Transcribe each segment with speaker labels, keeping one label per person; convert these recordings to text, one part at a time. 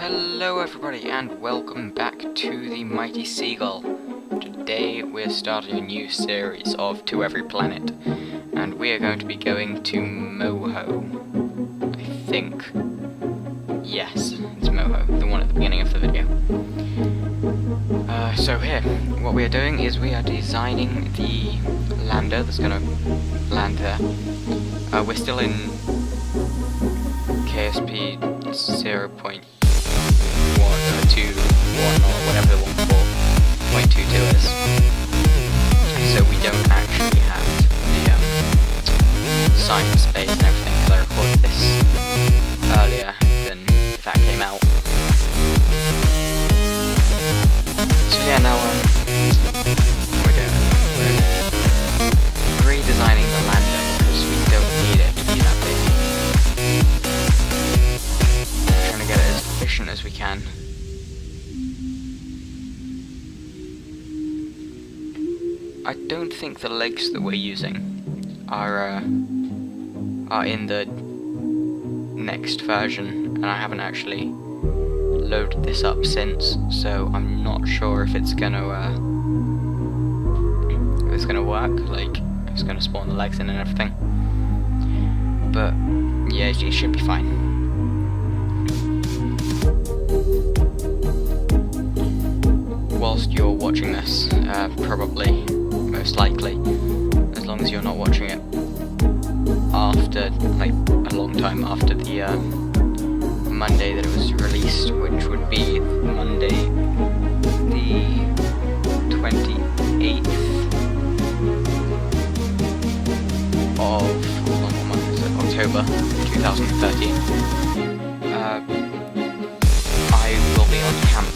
Speaker 1: Hello everybody and welcome back to the Mighty Seagull. Today we're starting a new series of To Every Planet, and we are going to be going to Moho. I think. Yes, it's Moho, the one at the beginning of the video. So here, what we are doing is we are designing the lander that's going to land there. We're still in KSP 0.1 or whatever the 1.22 is. So we don't actually have the science space and everything, because I recorded this earlier than that came out. So yeah, now we're redesigning the lander because we don't need it to be that big. Trying to get it as efficient as we can. I don't think the legs that we're using are in the next version, and I haven't actually loaded this up since, so I'm not sure if it's gonna work. Like, if it's gonna spawn the legs in and everything. But yeah, it should be fine. Whilst you're watching this, probably, most likely, as long as you're not watching it after, like, a long time after the Monday that it was released, which would be Monday the 28th of, what month is it? October 2013. I will be on camp.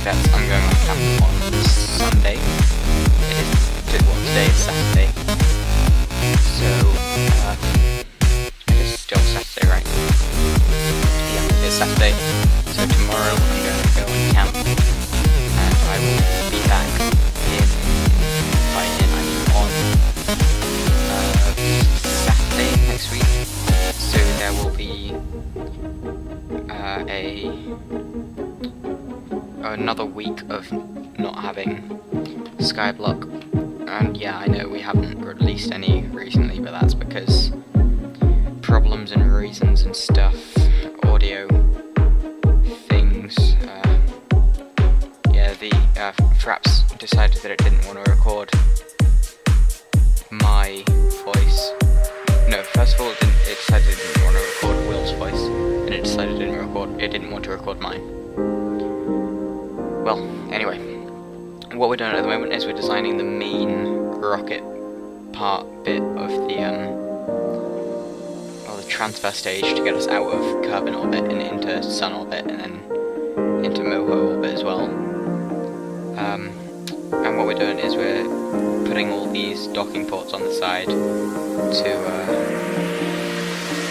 Speaker 1: I'm going on camp on Sunday. Today is Saturday. So, it is still Saturday, right? Yeah, it is Saturday. So tomorrow I'm going to go on camp, and I will be back on Saturday next week. So there will be another week of not having Skyblock, and yeah, I know we haven't released any recently, but that's because problems and reasons and stuff, audio things. Fraps decided that it didn't want to record my voice. No, first of all, it decided it didn't want to record Will's voice, and it decided it didn't want to record mine. Well, anyway, what we're doing at the moment is we're designing the main rocket bit of the transfer stage to get us out of Kerbin orbit and into Sun orbit, and then into Moho orbit as well. And what we're doing is we're putting all these docking ports on the side to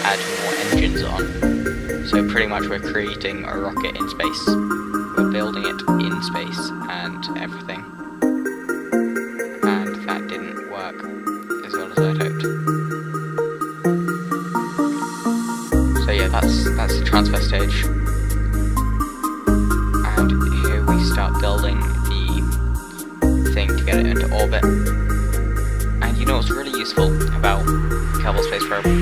Speaker 1: add more engines on. So pretty much we're creating a rocket in space. We're building it in space and everything. And that didn't work as well as I'd hoped. So yeah, that's the transfer stage. And here we start building the thing to get it into orbit. And you know what's really useful about Kerbal Space Program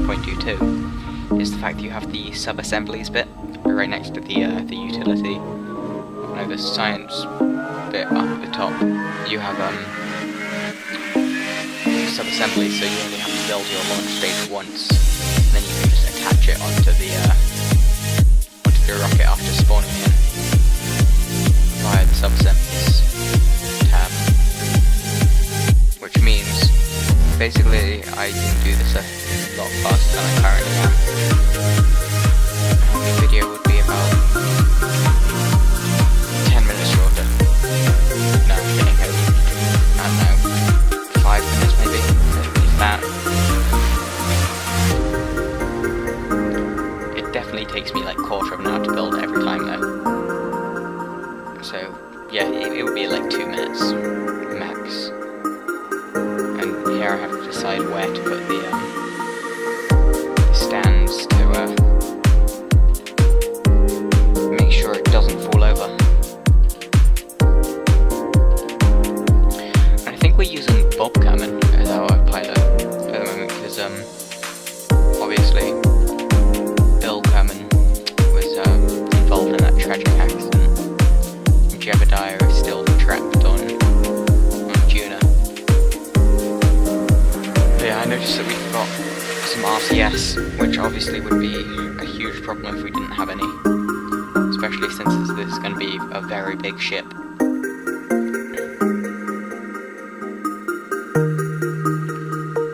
Speaker 1: 0.22 is the fact that you have the sub-assemblies bit right next to the utility. No, the science bit up at the top. You have sub-assembly, so you only have to build your launch stage once, and then you can just attach it onto the rocket after spawning in via the sub-assemblies tab. Which means basically I can do this a lot faster than I currently am. The video would be about 10 minutes shorter. No, I'm kidding. I don't know, 5 minutes maybe, if that. It definitely takes me like quarter of an hour to build every time though. So yeah, it would be like 2 minutes max. And here I have to decide where to put the noticed that we've got some RCS, which obviously would be a huge problem if we didn't have any, especially since this is going to be a very big ship.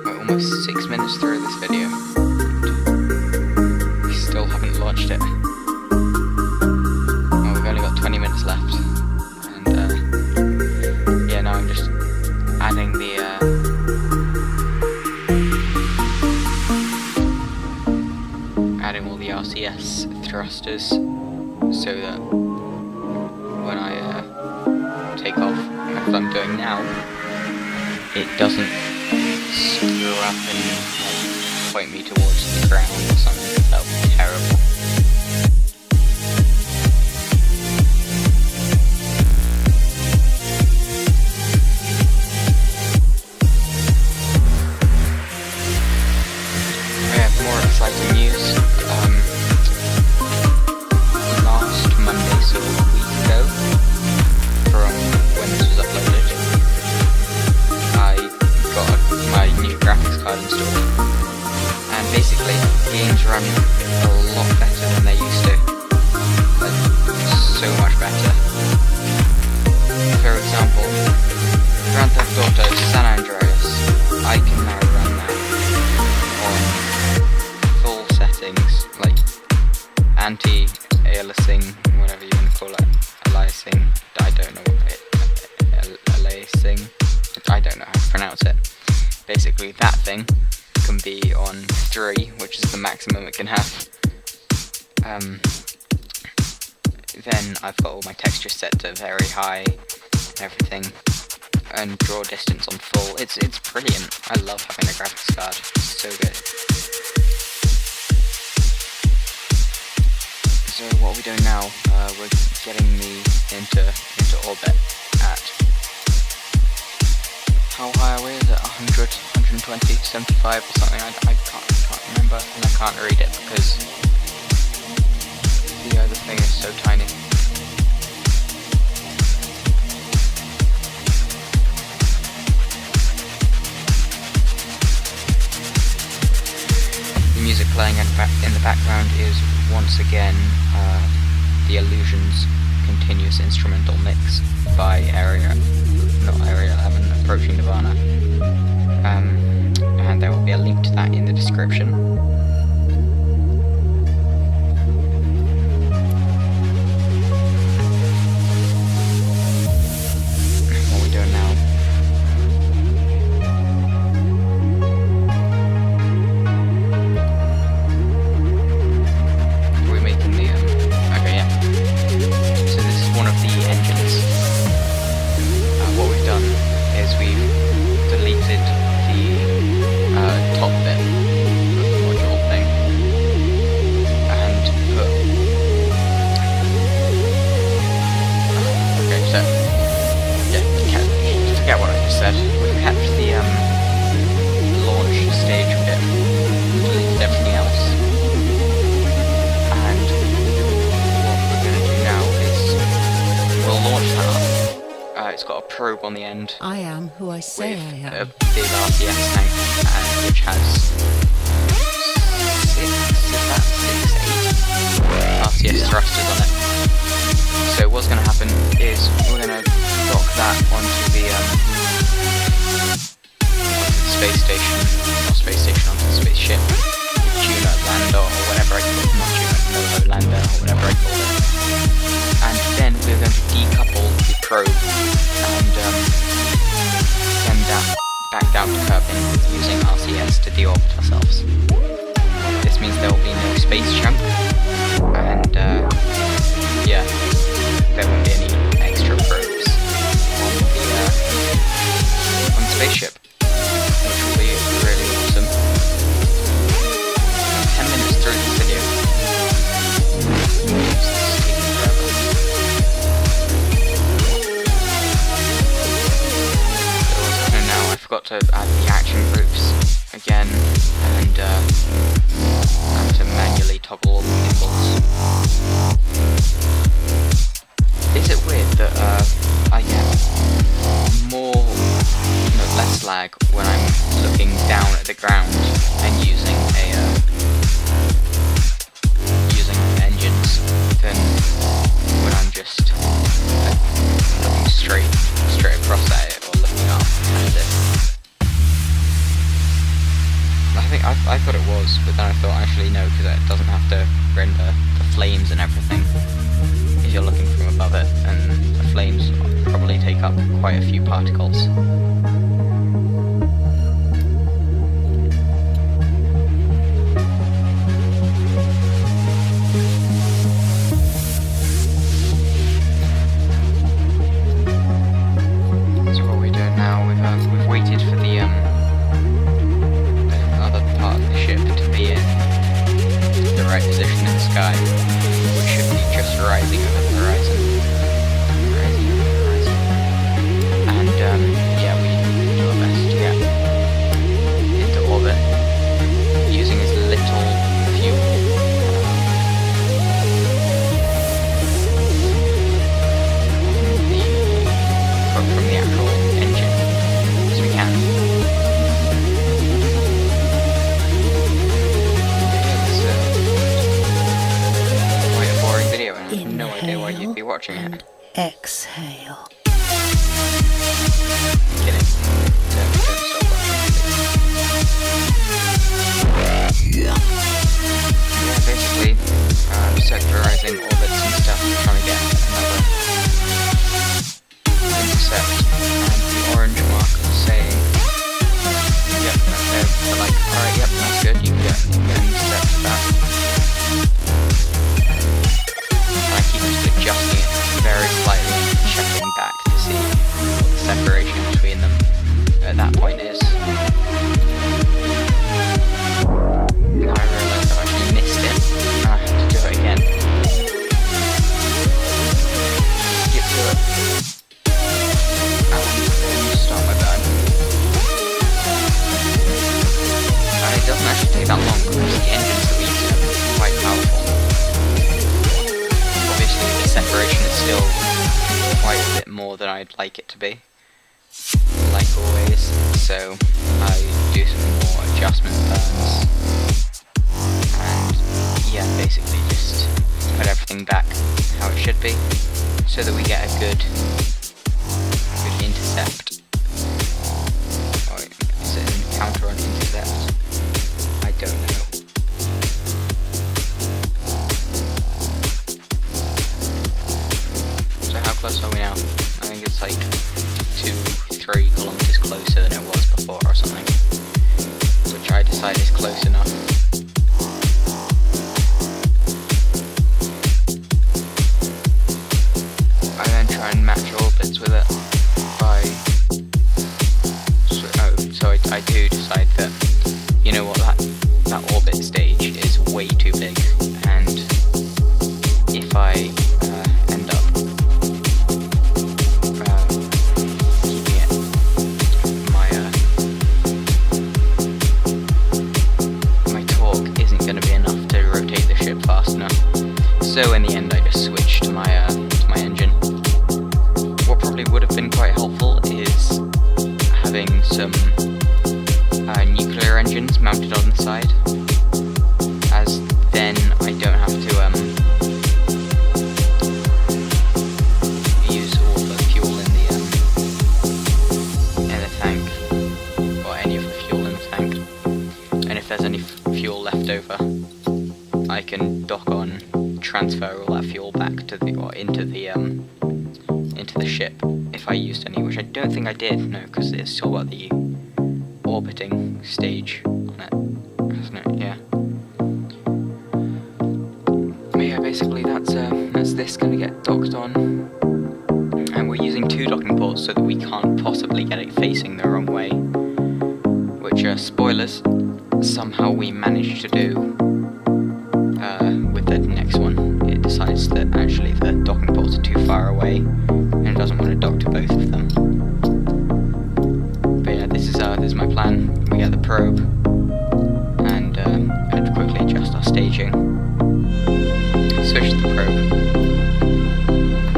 Speaker 1: We're almost 6 minutes through this video. We still haven't launched it. Oh, we've only got 20 minutes left. And yeah, now I'm just adding the adding all the RCS thrusters so that when I take off, as I'm doing now, it doesn't screw up and point me towards the ground or something. That would be terrible. I have more exciting news. Last Monday, so a week ago, from when this was uploaded, I got my new graphics card installed, and basically games run a lot better than they used to, like so much better. For example, Grand Theft Auto San Andreas, I can now run that on full settings, like anti-aliasing, whatever you want to call it, aliasing, I don't know what it, aliasing, I don't know how to pronounce it. Basically that thing can be on 3, which is the maximum it can have. Then I've got all my textures set to very high and everything, and draw distance on full. It's brilliant. I love having a graphics card. It's so good. So what are we doing now? We're getting me into orbit at, how high are we? Is it 100, 120, 75 or something? I can't remember, and I can't read it because the other thing is so tiny. The music playing in the background is once again the Illusions continuous instrumental mix by Area 11, Approaching Nirvana. And there will be a link to that in the description. What are we doing now? Are we making the okay, yeah. So this is one of the engines. What we've done is we've deleted the top bit of the module thing and put okay, so yeah, forget what I just said. We've kept the launch stage bit, deleted everything else, and what we're going to do now is we'll launch that up. It's got a probe on the end.
Speaker 2: I am who I say
Speaker 1: with
Speaker 2: I am.
Speaker 1: a big RCS tank, which has 6, 8 RCS thrusters on it. So what's going to happen is we're going to dock that onto the space station, not space station, onto the spaceship, tuner lander or whatever I call it, not tuner, Moho lander or whatever I call it. And then we're going to decouple the probe and send that back down to Kerbin using RCS to deorbit ourselves. This means there will be no space junk, and yeah, there won't be any extra probes on the spaceship, which will be really awesome. 10 minutes through this video. It's taking forever. Now I forgot to add the action groups again, and I have to manually toggle all the gimbals. Is it weird that I get less lag when I'm looking looking down at the ground and using engines than when I'm just looking straight across at it or looking up at it. I thought it was, but then I thought actually no, because it doesn't have to render the flames and everything if you're looking from above it, and the flames probably take up quite a few particles. So what we're doing now, we've waited for the other part of the ship to be in the right position in the sky, which should be just rising over the horizon. And yeah, we do our best to get into orbit using as little fuel from the actual engine as we can. Quite a boring video, and I have no idea why you'd be watching it.
Speaker 2: Exhale.
Speaker 1: Kidding. Don't stop watching. Yeah, basically, circularizing orbits and stuff, trying to get another intercept, and the orange marker saying, yep, they're like, alright, yep, that's good, you can get an intercept for that. And I keep just adjusting it very slightly, checking back to see what the separation between them at that point is. I realised I've actually missed it, and I have to do it again. Skip to it. And start my burn. And it doesn't actually take that long because the engines that we use are quite powerful. Obviously the separation is still quite a bit more than I'd like it to be, like always, so I do some more adjustment burns, and yeah, basically just put everything back how it should be, so that we get a good intercept. Or is it an encounter on intercept? I don't know. So how close are we now? I think it's like 2-3 kilometers closer than it was before or something, which I decide is close enough. I then try and match orbits with it by so I do decide that, you know what, that orbit stage is way too big, and if I end up keeping it, my torque isn't going to be enough to rotate the ship fast enough. So in the end, I just switched to my engine. What probably would have been quite helpful is having some nuclear engines mounted on the side, as then I don't have to use all the fuel in the tank, or any of the fuel in the tank. And if there's any fuel left over, I can dock on, transfer all that fuel back to into the ship if I used any, which I don't think I did, no, because it's still got the orbiting stage on it, hasn't it? Yeah. But yeah, basically that's this gonna get docked on, and we're using 2 docking ports so that we can't possibly get it facing the wrong way, which spoilers, somehow we managed to do with the next one. It decides that actually the docking ports are too far away and it doesn't want to dock to both of them. But yeah, this is my plan. We get the probe and quickly adjust our staging, switch to the probe,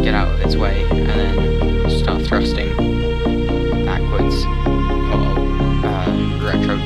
Speaker 1: get out of its way, and then start thrusting backwards, or retro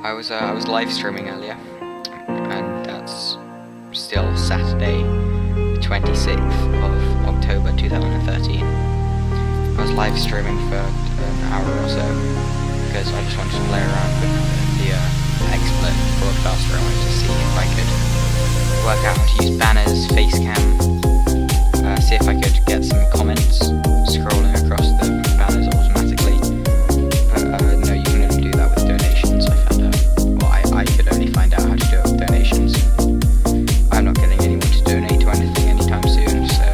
Speaker 1: I was live streaming earlier, and that's still Saturday, the 26th of October 2013. I was live streaming for an hour or so because I just wanted to play around with the XSplit broadcaster. I wanted to see if I could work out how to use banners, facecam, see if I could get some comments scrolling across the banners automatically. But no, you can only do that with donations, I found out. Well, I could only find out how to do it with donations. I'm not getting anyone to donate to anything anytime soon, so...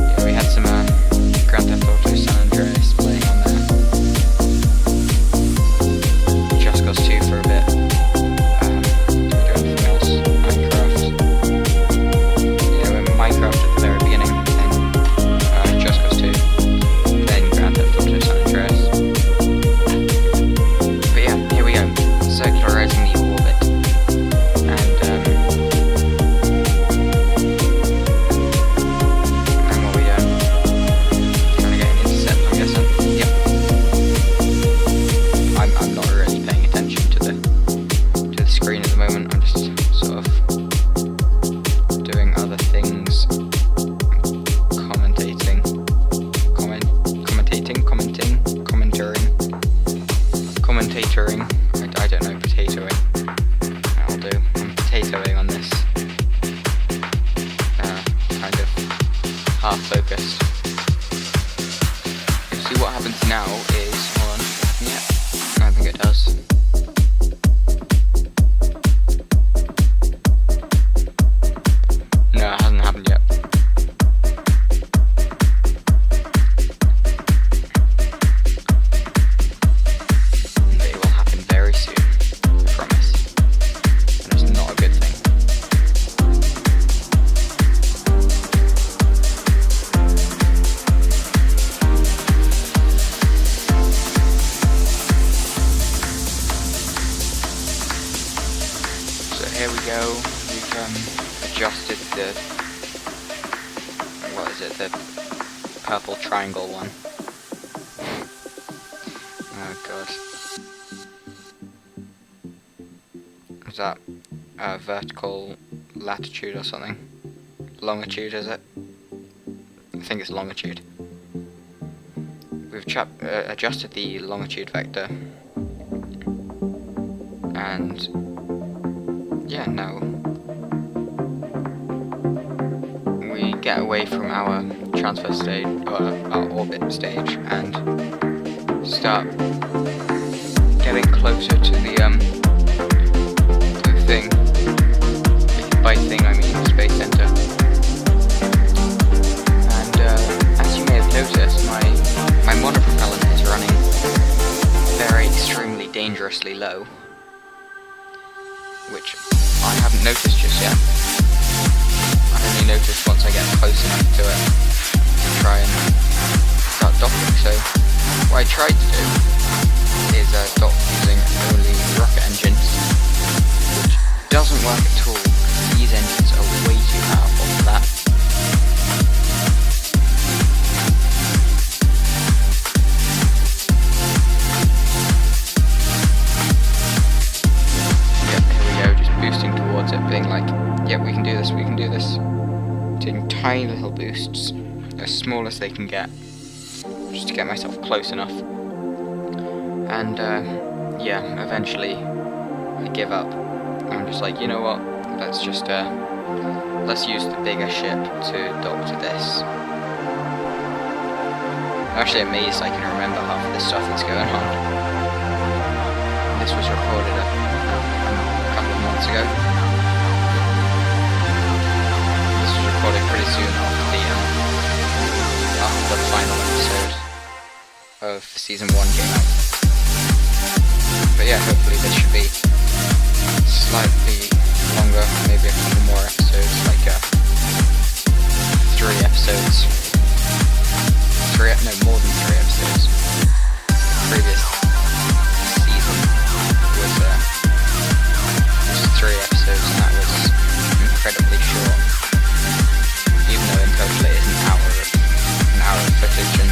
Speaker 1: yeah, we had some Grand Theft Auto San Andreas playing on there. Just Cause 2 for a bit. Did we do anything else? Minecraft at the very beginning, then Just Cause 2, then Grand Theft Auto San Andreas. But yeah, here we go, circularizing the orbit, and what we doing? Trying to get an intercept, I'm guessing. Yep. I'm not really paying attention to the screen at the moment. I'm just sort of doing other things, commentating, I don't know, potatoing. I'll do. I'm potatoing on this. Kind of half-focused. See, what happens now is, hold on, yeah, I think it does. No, it hasn't happened yet. But it will happen very soon, I promise. And it's not a good thing. So here we go. We've adjusted the, what is it, the purple triangle one. Oh god. Is that vertical latitude or something? Longitude, is it? I think it's longitude. We've adjusted the longitude vector, and yeah, now we get away from our transfer stage, or our orbit stage, and start getting closer to the thing. By thing I mean Space Center. And as you may have noticed, my monopropellant is running very extremely dangerously low, which I haven't noticed just yet. I only noticed once I get close enough to it to try and start docking. So what I tried to do is dock using only rocket engines, which doesn't work at all. These engines are way too powerful for that. Yep, here we go, just boosting towards it, being like, yep, we can do this, we can do this. Doing tiny little boosts, as small as they can get, just to get myself close enough. And yeah, eventually I give up. I'm just like, you know what, let's just let's use the bigger ship to dock to this. I'm actually amazed I can remember half of the stuff that's going on. This was recorded a couple of months ago. This was recorded pretty soon after the final episode of season 1 came out. But yeah, hopefully this should be slightly longer, maybe a couple more episodes, like 3 episodes. No, more than 3 episodes. The previous season was 3 episodes, and that was incredibly short. Even though in total it is an hour of footage.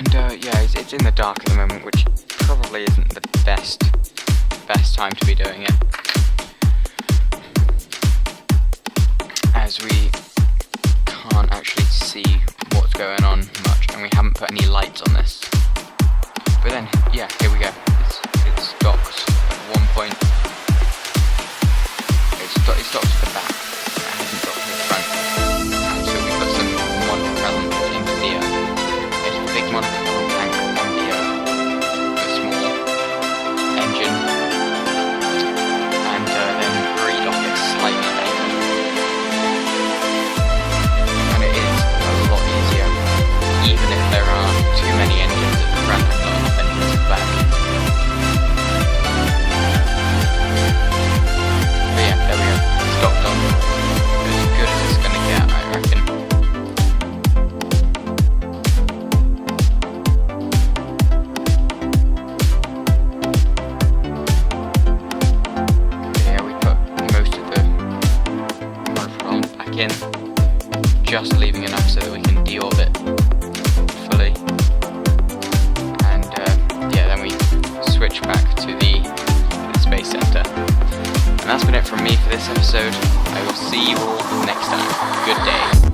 Speaker 1: And yeah, it's in the dark at the moment, which probably isn't the best time to be doing it, as we can't actually see what's going on much, and we haven't put any lights on this. But then, yeah, here we go. It stops at one point. It stops at the back. It hasn't stopped at the front. So we put some monopropellant into the a big monopropellant tank on the small engine, and then breed off it slightly later. And it is a lot easier, even if there are too many engines at the front and not enough engines at the back. But yeah, there we go. Stopped on. As good as it's gonna get, I reckon. But yeah, we put most of the monopropellant back in, just leaving enough so that we can deorbit fully. And yeah, then we switch back to the Space Center. And that's been it from me for this episode. I will see you all next time. Good day.